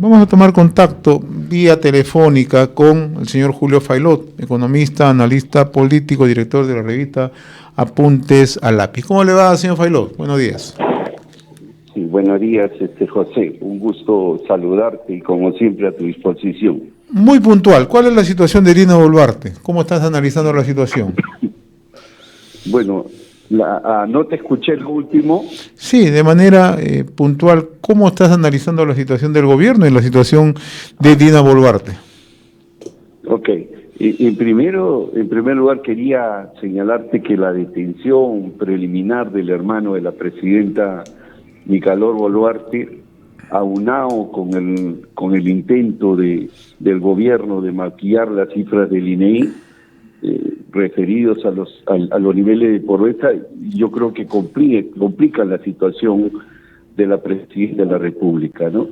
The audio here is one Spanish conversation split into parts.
Vamos a tomar contacto vía telefónica con el señor Julio Failot, economista, analista político, director de la revista Apuntes a Lápiz. ¿Cómo le va, señor Failot? Buenos días. Sí, buenos días, José. Un gusto saludarte y como siempre a tu disposición. Muy puntual. ¿Cuál es la situación de Dina Boluarte? ¿Cómo estás analizando la situación? Bueno, no te escuché lo último. Sí, de manera puntual, ¿cómo estás analizando la situación del gobierno y la situación de Dina Boluarte? Ok. En primer lugar quería señalarte que la detención preliminar del hermano de la presidenta Nicolás Boluarte, aunado con el intento del gobierno de maquillar las cifras del INEI referidos a los niveles de pobreza, yo creo que complican la situación de la presidenta de la República, ¿no?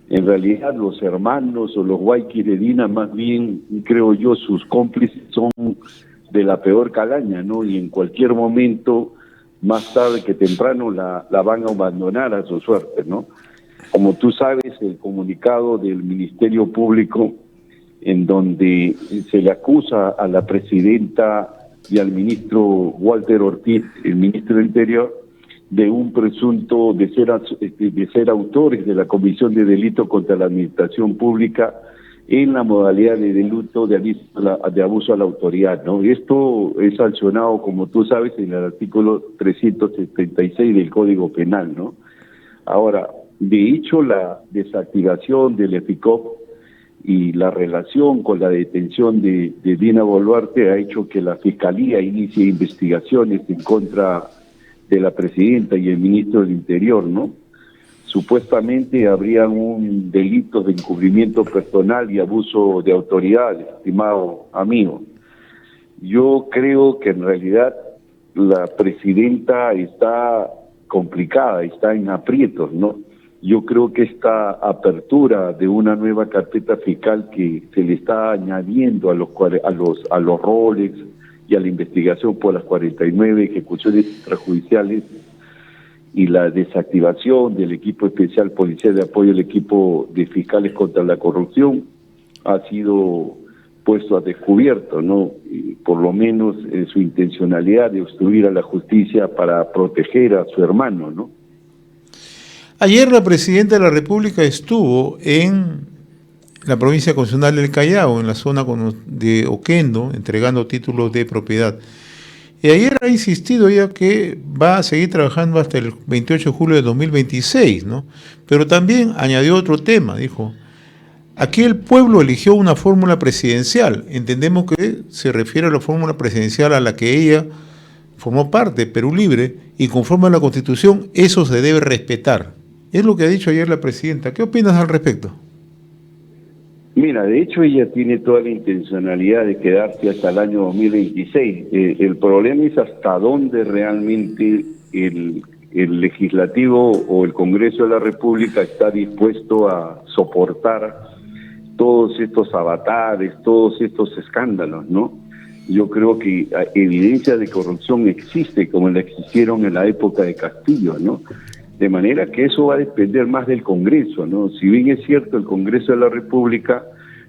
En realidad los hermanos o los Guayquis de Dina, más bien, creo yo, sus cómplices son de la peor calaña, ¿no? Y en cualquier momento, más tarde que temprano, la van a abandonar a su suerte, ¿no? Como tú sabes, el comunicado del Ministerio Público, en donde se le acusa a la presidenta y al ministro Walter Ortiz, el ministro del Interior, de un presunto de ser autores de la comisión de delito contra la administración pública en la modalidad de delito de abuso a la autoridad, ¿no? Esto es sancionado, como tú sabes, en el artículo 376 del Código Penal, ¿no? Ahora, de hecho, la desactivación del EPICOP y la relación con la detención de Dina Boluarte ha hecho que la Fiscalía inicie investigaciones en contra de la presidenta y el ministro del Interior, ¿no? Supuestamente habría un delito de encubrimiento personal y abuso de autoridad, estimado amigo. Yo creo que en realidad la presidenta está complicada, está en aprietos, ¿no? Yo creo que esta apertura de una nueva carpeta fiscal que se le está añadiendo a los roles y a la investigación por las 49 ejecuciones extrajudiciales y la desactivación del equipo especial policial de apoyo al equipo de fiscales contra la corrupción ha sido puesto a descubierto, ¿no? Y por lo menos en su intencionalidad de obstruir a la justicia para proteger a su hermano, ¿no? Ayer la presidenta de la República estuvo en la provincia constitucional del Callao, en la zona de Oquendo, entregando títulos de propiedad. Y ayer ha insistido ella que va a seguir trabajando hasta el 28 de julio de 2026, ¿no? Pero también añadió otro tema, dijo, aquí el pueblo eligió una fórmula presidencial. Entendemos que se refiere a la fórmula presidencial a la que ella formó parte, Perú Libre, y conforme a la Constitución, eso se debe respetar. Es lo que ha dicho ayer la presidenta. ¿Qué opinas al respecto? Mira, de hecho ella tiene toda la intencionalidad de quedarse hasta el año 2026. El problema es hasta dónde realmente el legislativo o el Congreso de la República está dispuesto a soportar todos estos avatares, todos estos escándalos, ¿no? Yo creo que evidencia de corrupción existe, como la existieron en la época de Castillo, ¿no? De manera que eso va a depender más del Congreso, ¿no? Si bien es cierto, el Congreso de la República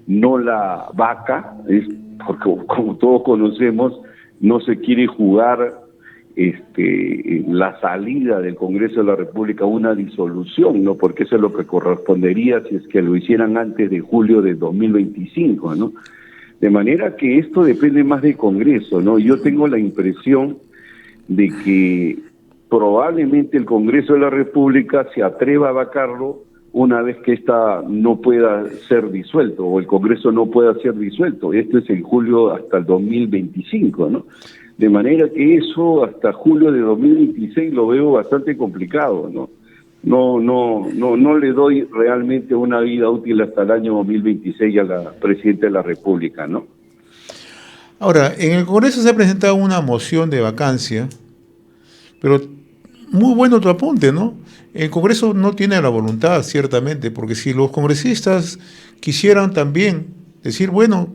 no la vaca, es porque como todos conocemos, no se quiere jugar la salida del Congreso de la República a una disolución, ¿no? Porque eso es lo que correspondería si es que lo hicieran antes de julio de 2025, ¿no? De manera que esto depende más del Congreso, ¿no? Yo tengo la impresión de que probablemente el Congreso de la República se atreva a vacarlo una vez que ésta no pueda ser disuelto, o el Congreso no pueda ser disuelto. Esto es en julio hasta el 2025, ¿no? De manera que eso hasta julio de 2026 lo veo bastante complicado, ¿no? No le doy realmente una vida útil hasta el año 2026 a la Presidenta de la República, ¿no? Ahora, en el Congreso se ha presentado una moción de vacancia, pero muy bueno tu apunte, ¿no? El Congreso no tiene la voluntad, ciertamente, porque si los congresistas quisieran también decir, bueno,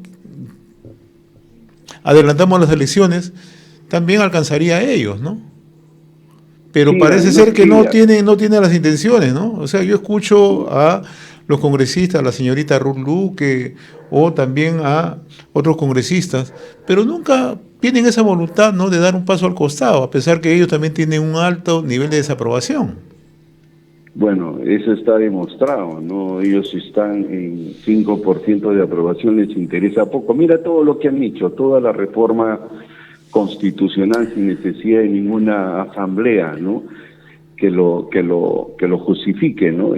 adelantamos las elecciones, también alcanzaría a ellos, ¿no? Pero sí, parece ser que no tiene las intenciones, ¿no? O sea, yo escucho a los congresistas, a la señorita Ruth Luque o también a otros congresistas, pero nunca tienen esa voluntad, ¿no?, de dar un paso al costado, a pesar que ellos también tienen un alto nivel de desaprobación. Bueno, eso está demostrado, ¿no? Ellos están en 5% de aprobación, les interesa poco. Mira todo lo que han hecho, toda la reforma constitucional sin necesidad de ninguna asamblea, ¿no? Que lo justifique, ¿no?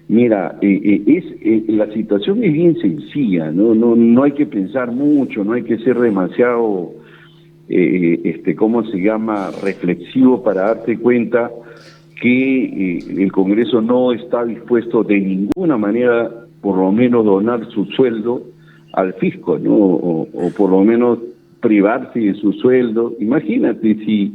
Mira, la situación es bien sencilla, ¿no? No hay que pensar mucho, no hay que ser demasiado, ¿cómo se llama?, reflexivo para darte cuenta que el Congreso no está dispuesto de ninguna manera, por lo menos, donar su sueldo al fisco, ¿no? O por lo menos privarse de su sueldo. Imagínate si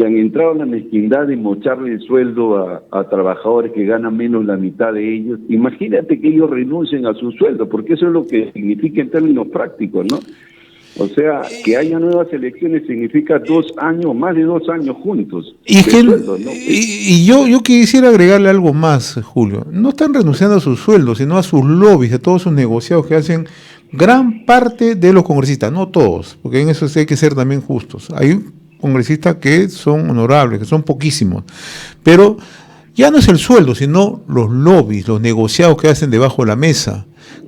han entrado en la mezquindad de mocharle el sueldo a trabajadores que ganan menos la mitad de ellos. Imagínate que ellos renuncien a su sueldo, porque eso es lo que significa en términos prácticos, ¿no? O sea, que haya nuevas elecciones significa 2 años, más de 2 años juntos. Y, que, sueldo, ¿no? yo quisiera agregarle algo más, Julio. No están renunciando a sus sueldos, sino a sus lobbies, a todos sus negociados que hacen gran parte de los congresistas, no todos, porque en eso sí hay que ser también justos. Hay congresistas que son honorables, que son poquísimos, pero ya no es el sueldo, sino los lobbies, los negociados que hacen debajo de la mesa.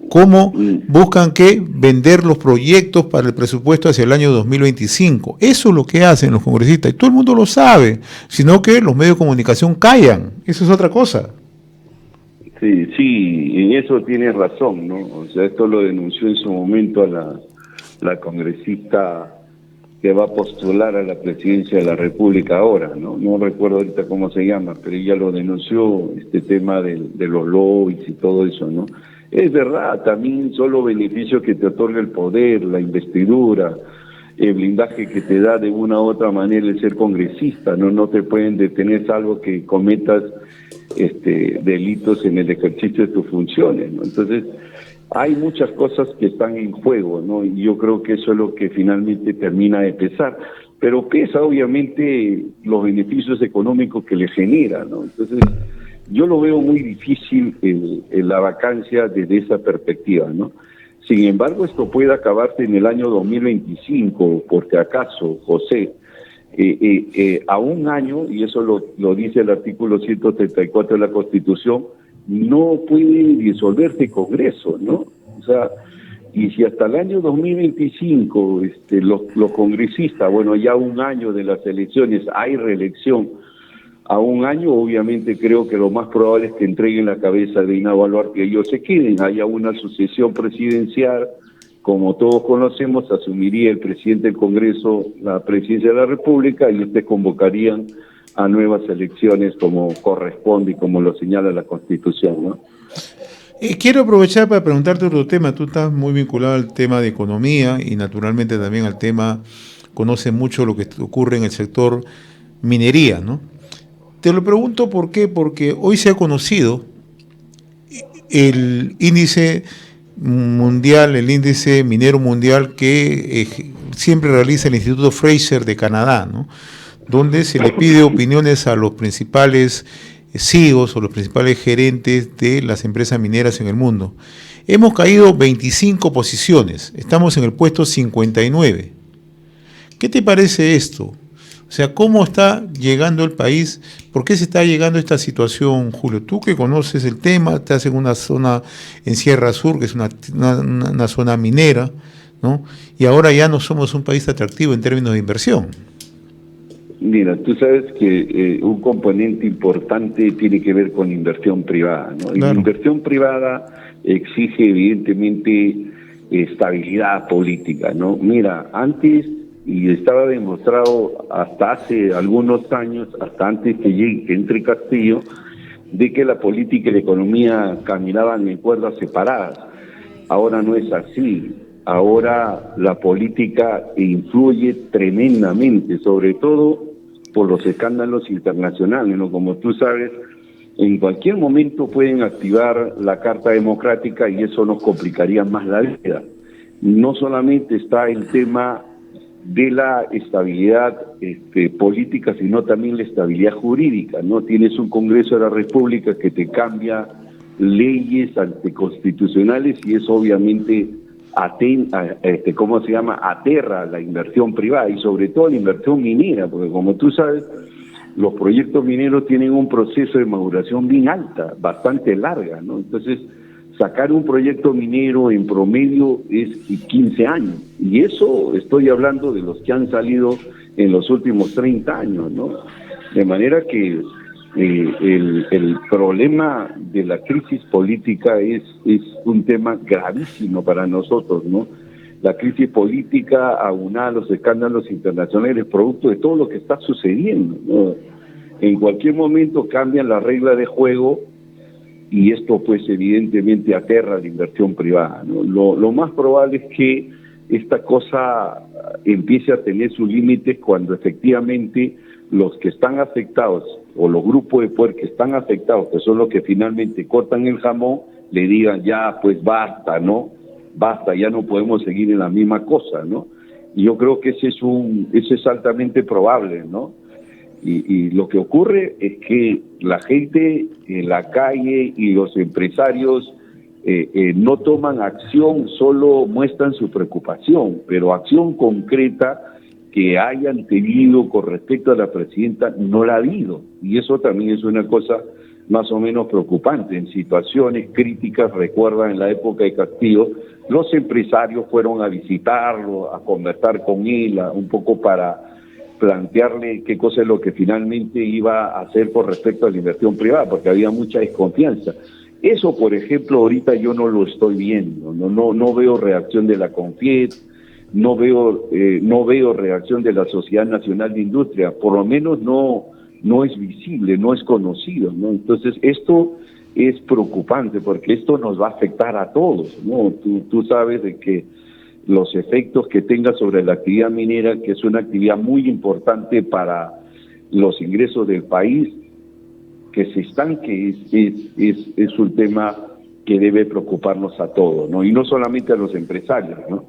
Cómo buscan que vender los proyectos para el presupuesto hacia el año 2025. Eso es lo que hacen los congresistas, y todo el mundo lo sabe, sino que los medios de comunicación callan. Eso es otra cosa. Sí, en eso tienes razón, ¿no? O sea, esto lo denunció en su momento la congresista que va a postular a la presidencia de la República ahora, ¿no? No recuerdo ahorita cómo se llama, pero ella lo denunció, este tema de los lobbies y todo eso, ¿no? Es verdad, también son los beneficios que te otorga el poder, la investidura, el blindaje que te da de una u otra manera el ser congresista, no te pueden detener salvo que cometas delitos en el ejercicio de tus funciones, ¿no? Entonces, hay muchas cosas que están en juego, ¿no? Y yo creo que eso es lo que finalmente termina de pesar, pero pesa obviamente los beneficios económicos que le genera, ¿no? Entonces, yo lo veo muy difícil en la vacancia desde esa perspectiva, ¿no? Sin embargo, esto puede acabarse en el año 2025, porque acaso, José, a un año, y eso lo dice el artículo 134 de la Constitución, no puede disolverse Congreso, ¿no? O sea, y si hasta el año 2025 los congresistas, bueno, ya un año de las elecciones, hay reelección, a un año, obviamente creo que lo más probable es que entreguen la cabeza de Dina Boluarte y ellos se queden, haya una sucesión presidencial, como todos conocemos, asumiría el presidente del Congreso la presidencia de la República y ustedes convocarían a nuevas elecciones como corresponde y como lo señala la Constitución, ¿no? Quiero aprovechar para preguntarte otro tema. Tú estás muy vinculado al tema de economía y naturalmente también al tema, conoces mucho lo que ocurre en el sector minería, ¿no? Te lo pregunto por qué, porque hoy se ha conocido el índice mundial, el índice minero mundial que siempre realiza el Instituto Fraser de Canadá, ¿no?, donde se le pide opiniones a los principales CEOs o los principales gerentes de las empresas mineras en el mundo. Hemos caído 25 posiciones, estamos en el puesto 59. ¿Qué te parece esto? O sea, ¿cómo está llegando el país? ¿Por qué se está llegando a esta situación, Julio? Tú que conoces el tema, estás en una zona en Sierra Sur, que es una zona minera, ¿no? Y ahora ya no somos un país atractivo en términos de inversión. Mira, tú sabes que un componente importante tiene que ver con inversión privada, ¿no? Claro. Y la inversión privada exige evidentemente estabilidad política, ¿no? Mira, antes, y estaba demostrado hasta hace algunos años, hasta antes que entre Castillo, de que la política y la economía caminaban en cuerdas separadas. Ahora no es así. Ahora la política influye tremendamente, sobre todo por los escándalos internacionales, ¿no? Como tú sabes, en cualquier momento pueden activar la Carta Democrática y eso nos complicaría más la vida. No solamente está el tema de la estabilidad política, sino también la estabilidad jurídica, ¿no? Tienes un Congreso de la República que te cambia leyes anticonstitucionales y eso obviamente aterra a la inversión privada y sobre todo la inversión minera, porque como tú sabes, los proyectos mineros tienen un proceso de maduración bien alta, bastante larga, ¿no? Entonces, sacar un proyecto minero en promedio es 15 años, y eso estoy hablando de los que han salido en los últimos 30 años, ¿no? De manera que el problema de la crisis política es un tema gravísimo para nosotros, ¿no? La crisis política aunada a los escándalos internacionales, producto de todo lo que está sucediendo, ¿no? En cualquier momento cambian las reglas de juego y esto pues evidentemente aterra la inversión privada, ¿no? Lo más probable es que esta cosa empiece a tener sus límites cuando efectivamente los que están afectados o los grupos de poder que están afectados, que son los que finalmente cortan el jamón, le digan ya pues basta, ¿no? Basta, ya no podemos seguir en la misma cosa, ¿no? Y yo creo que ese es altamente probable, ¿no? Y lo que ocurre es que la gente en la calle y los empresarios no toman acción, solo muestran su preocupación, pero acción concreta que hayan tenido con respecto a la presidenta no la ha habido, y eso también es una cosa más o menos preocupante. En situaciones críticas, recuerda en la época de Castillo, los empresarios fueron a visitarlo, a conversar con él, un poco para plantearle qué cosa es lo que finalmente iba a hacer con respecto a la inversión privada, porque había mucha desconfianza. Eso, por ejemplo, ahorita yo no lo estoy viendo, no veo reacción de la CONFIED, no veo reacción de la Sociedad Nacional de Industria, por lo menos no es visible, no es conocido, ¿no? Entonces esto es preocupante porque esto nos va a afectar a todos, ¿no? Tú sabes de que los efectos que tenga sobre la actividad minera, que es una actividad muy importante para los ingresos del país, que se estanque es un tema que debe preocuparnos a todos, ¿no? Y no solamente a los empresarios, ¿no?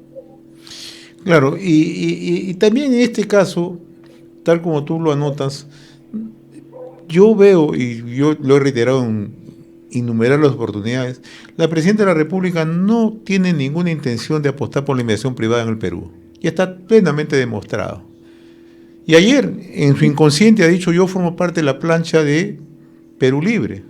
Claro, y también en este caso, tal como tú lo anotas, yo veo, y yo lo he reiterado en innumerables oportunidades, la Presidenta de la República no tiene ninguna intención de apostar por la inversión privada en el Perú. Y está plenamente demostrado. Y ayer, en su inconsciente, ha dicho: yo formo parte de la plancha de Perú Libre.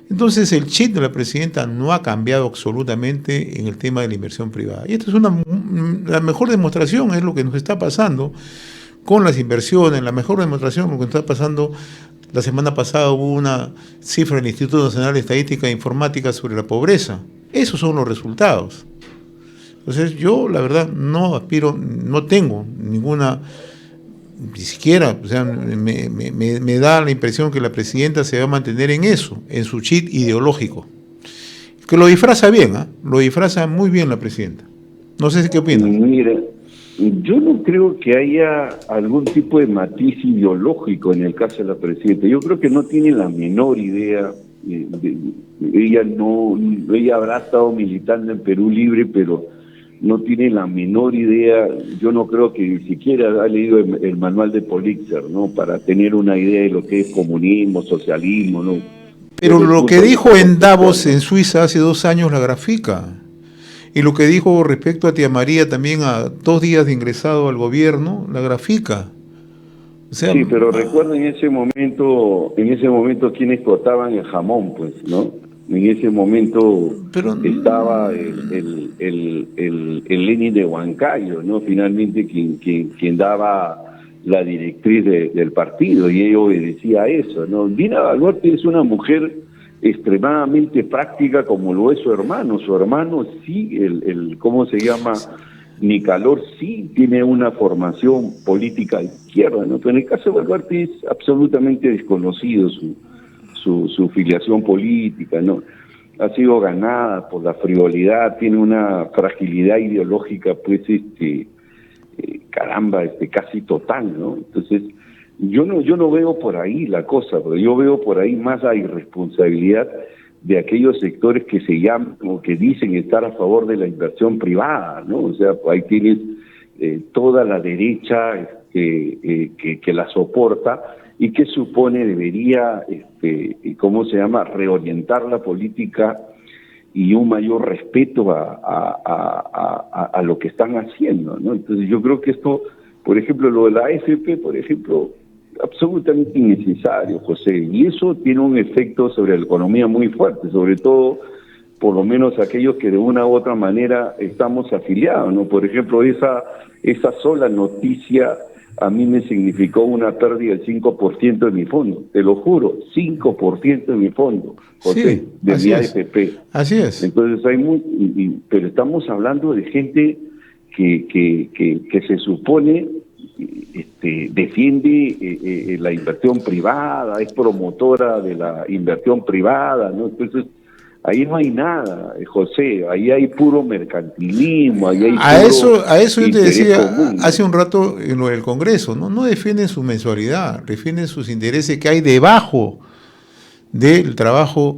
Entonces el chip de la presidenta no ha cambiado absolutamente en el tema de la inversión privada. Y esto es la mejor demostración, es lo que nos está pasando con las inversiones, la mejor demostración de lo que nos está pasando. La semana pasada hubo una cifra del Instituto Nacional de Estadística e Informática sobre la pobreza. Esos son los resultados. Entonces yo, la verdad, no aspiro, no tengo ninguna, ni siquiera, o sea, me da la impresión que la presidenta se va a mantener en eso, en su chip ideológico. Que lo disfraza bien, ¿eh? Lo disfraza muy bien la presidenta. No sé qué opinas. Mira, yo no creo que haya algún tipo de matiz ideológico en el caso de la presidenta. Yo creo que no tiene la menor idea. Ella habrá estado militando en Perú Libre, pero no tiene la menor idea. Yo no creo que ni siquiera ha leído el manual de Politzer, ¿no? Para tener una idea de lo que es comunismo, socialismo, ¿no? Pero lo que dijo en Davos, en Suiza, hace 2 años la grafica. Y lo que dijo respecto a Tía María también a 2 días de ingresado al gobierno, la grafica. O sea, sí, pero recuerda en ese momento quienes cortaban el jamón, pues, ¿no? En ese momento estaba el Lenin de Huancayo, ¿no? Finalmente quien daba la directriz del partido, y ella obedecía a eso, ¿no? Dina Boluarte es una mujer extremadamente práctica como lo es su hermano. Su hermano sí, ¿cómo se llama? Nicanor sí tiene una formación política de izquierda, ¿no? Pero en el caso de Boluarte es absolutamente desconocido su filiación política, ¿no? Ha sido ganada por la frivolidad, tiene una fragilidad ideológica, pues, casi total, ¿no? Entonces, yo no veo por ahí la cosa, pero yo veo por ahí más la irresponsabilidad de aquellos sectores que se llaman o que dicen estar a favor de la inversión privada, ¿no? O sea, ahí tienes toda la derecha que la soporta, y que supone debería, ¿cómo se llama?, reorientar la política y un mayor respeto a lo que están haciendo, ¿no? Entonces yo creo que esto, por ejemplo, lo de la AFP, por ejemplo, absolutamente innecesario, José, y eso tiene un efecto sobre la economía muy fuerte, sobre todo, por lo menos aquellos que de una u otra manera estamos afiliados, ¿no? Por ejemplo, esa sola noticia a mí me significó una pérdida del 5% de mi fondo, te lo juro, 5% de mi fondo, José, Sí, de así mi es. AFP. Así es. Entonces pero estamos hablando de gente que se supone defiende la inversión privada, es promotora de la inversión privada, ¿no? Entonces ahí no hay nada, José, ahí hay puro mercantilismo, ahí hay puro A eso yo te interés decía común, ¿no? hace un rato en lo del Congreso, ¿no? No defienden su mensualidad, defienden sus intereses que hay debajo del trabajo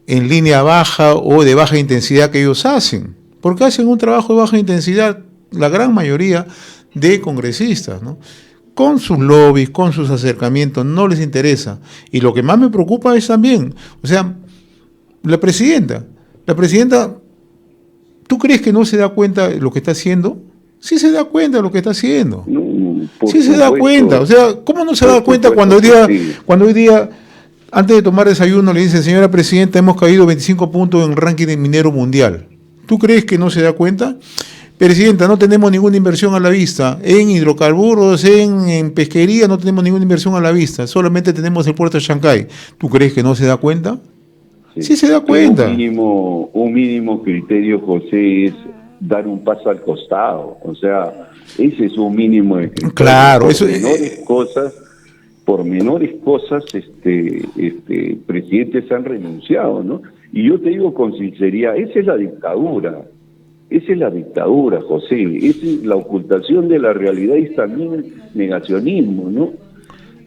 en línea baja o de baja intensidad que ellos hacen, porque hacen un trabajo de baja intensidad la gran mayoría de congresistas, ¿no? Con sus lobbies, con sus acercamientos, no les interesa. Y lo que más me preocupa es también, o sea, la presidenta, ¿tú crees que no se da cuenta de lo que está haciendo? Sí se da cuenta de lo que está haciendo. No, por Sí se da cuenta. O sea, ¿cómo no se da cuenta cuando hoy día, antes de tomar desayuno, le dicen, señora presidenta, hemos caído 25 puntos en el ranking de minero mundial? ¿Tú crees que no se da cuenta? Presidenta, no tenemos ninguna inversión a la vista. En hidrocarburos, en pesquería, no tenemos ninguna inversión a la vista. Solamente tenemos el puerto de Shanghái. ¿Tú crees que no se da cuenta? Sí se da cuenta. Un mínimo criterio, José, es dar un paso al costado. O sea, ese es un mínimo de criterio. Claro, eso por menores cosas, presidentes han renunciado, ¿no? Y yo te digo con sinceridad, esa es la dictadura. Esa es la dictadura, José. Esa es la ocultación de la realidad y también negacionismo, ¿no?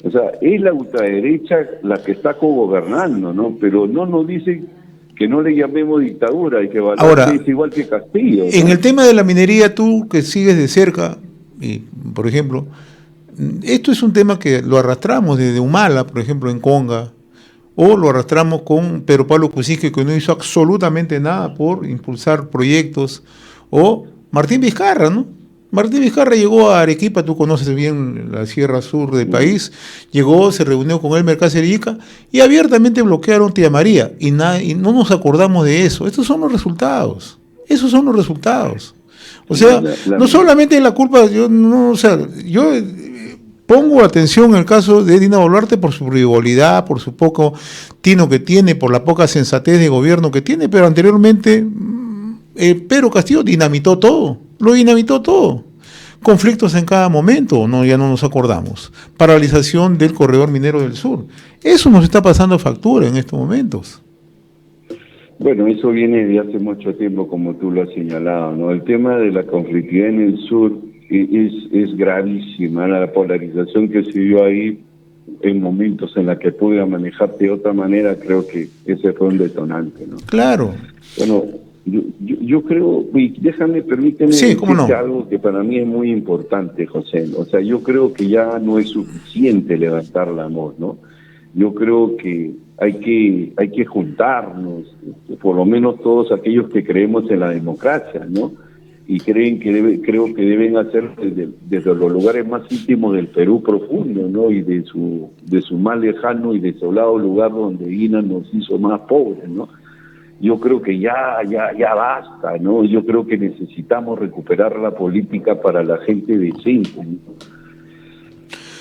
O sea, es la ultraderecha la que está cogobernando, ¿no? Pero no nos dicen que no le llamemos dictadura y que Valente es igual que Castillo, ¿no? En el tema de la minería, tú que sigues de cerca, y, por ejemplo, esto es un tema que lo arrastramos desde Humala, por ejemplo, en Conga, o lo arrastramos con Pedro Pablo Kuczynski, que no hizo absolutamente nada por impulsar proyectos, o Martín Vizcarra, ¿no? Martín Vizcarra llegó a Arequipa, tú conoces bien la sierra sur del país, llegó, se reunió con el Mercado Ica y abiertamente bloquearon Tía María y no nos acordamos de eso. Estos son los resultados. Esos son los resultados. O sea, no solamente la culpa, yo pongo atención en el caso de Dina Boluarte por su frivolidad, por su poco tino que tiene, por la poca sensatez de gobierno que tiene, pero anteriormente Pedro Castillo dinamitó todo, lo dinamitó todo. Conflictos en cada momento, ya no nos acordamos. Paralización del corredor minero del sur. Eso nos está pasando factura en estos momentos. Bueno, eso viene de hace mucho tiempo, como tú lo has señalado, ¿no? El tema de la conflictividad en el sur es gravísima. La polarización que se dio ahí en momentos en la que pude manejarte de otra manera, creo que ese fue un detonante, ¿no? Claro. Bueno, yo creo, permíteme decirte algo que para mí es muy importante, José. O sea, yo creo que ya no es suficiente levantar la voz, ¿no? Yo creo que hay que juntarnos, por lo menos todos aquellos que creemos en la democracia, ¿no? Y creo que deben hacer desde los lugares más íntimos del Perú profundo, ¿no? Y de su más lejano y desolado lugar donde INA nos hizo más pobres, ¿no? Yo creo que ya basta, ¿no? Yo creo que necesitamos recuperar la política para la gente decente, ¿no?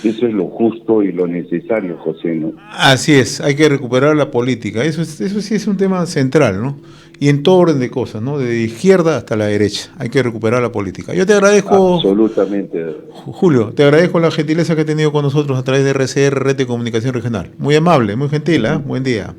Eso es lo justo y lo necesario, José, ¿no? Así es, hay que recuperar la política. Eso sí es un tema central, ¿no? Y en todo orden de cosas, ¿no? De izquierda hasta la derecha. Hay que recuperar la política. Yo te agradezco... Absolutamente. Julio, te agradezco la gentileza que has tenido con nosotros a través de RCR, Red de Comunicación Regional. Muy amable, muy gentil, ¿eh? Buen día.